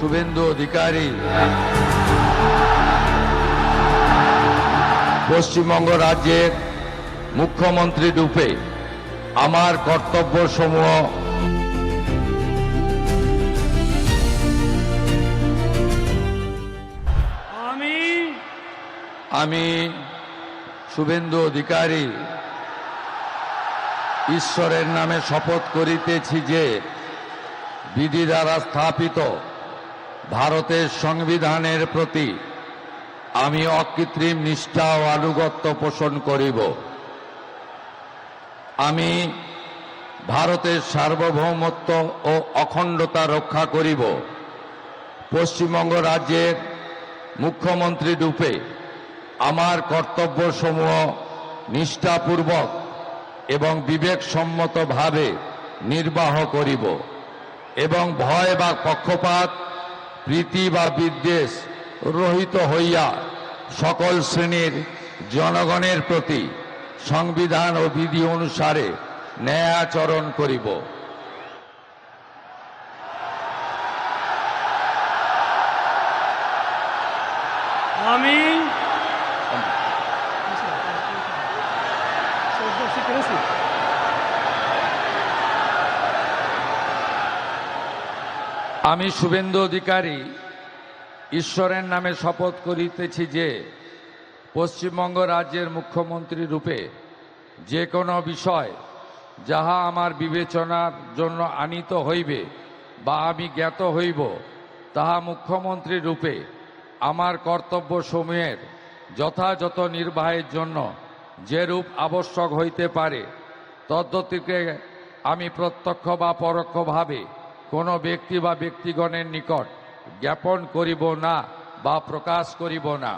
শুভেন্দু অধিকারী পশ্চিমবঙ্গ রাজ্যের মুখ্যমন্ত্রী রূপে আমার কর্তব্যসমূহ আমি শুভেন্দু অধিকারী ঈশ্বরের নামে শপথ করিতেছি যে বিধি দ্বারা স্থাপিত ভারতের সংবিধানের প্রতি আমি অকৃত্রিম নিষ্ঠা ও আনুগত্য পোষণ করিব। আমি ভারতের সার্বভৌমত্ব ও অখণ্ডতা রক্ষা করিব। পশ্চিমবঙ্গ রাজ্যের মুখ্যমন্ত্রী রূপে আমার কর্তব্যসমূহ নিষ্ঠাপূর্বক এবং বিবেকসম্মতভাবে নির্বাহ করিব এবং ভয় বা পক্ষপাত, প্রীতি বা বিদ্বেষ রহিত হইয়া সকল শ্রেণীর জনগণের প্রতি সংবিধান ও বিধি অনুসারে ন্যায় আচরণ করিব। আমি আমি শুভেন্দু অধিকারী ঈশ্বরের নামে শপথ করিতেছি যে পশ্চিমবঙ্গ রাজ্যের মুখ্যমন্ত্রী রূপে যে কোনো বিষয় যাহা আমার বিবেচনার জন্য আনীত হইবে বা আমি জ্ঞাত হইব, তাহা মুখ্যমন্ত্রী রূপে আমার কর্তব্যসমূহের যথাযথ নির্বাহের জন্য যেরূপ আবশ্যক হইতে পারে তদ্গতিকে আমি প্রত্যক্ষ বা পরোক্ষভাবে কোনো ব্যক্তি বা ব্যক্তিগণের নিকট জ্ঞাপন করিব না বা প্রকাশ করিব না।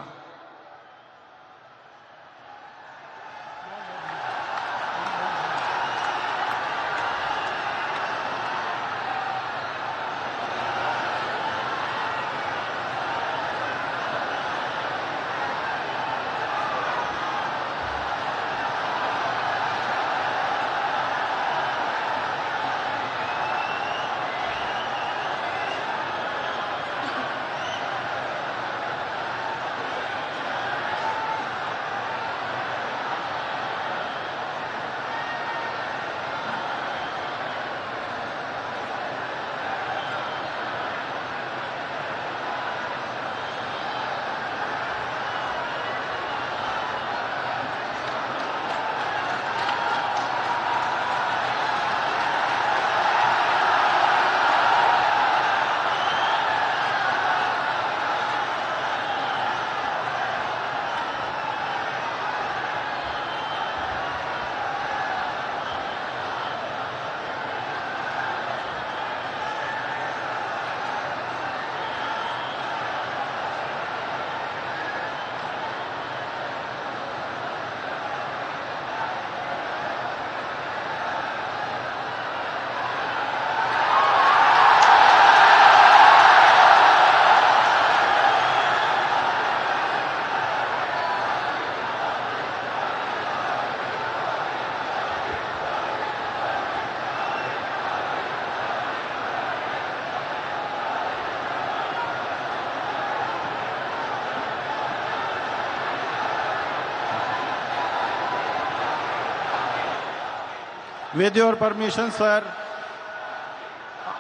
With your permission, sir,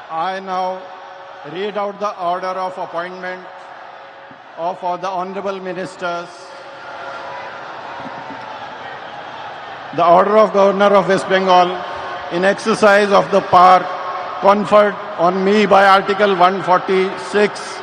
I now read out the order of appointment of all the honorable ministers. The order of Governor of West Bengal in exercise of the power conferred on me by Article 146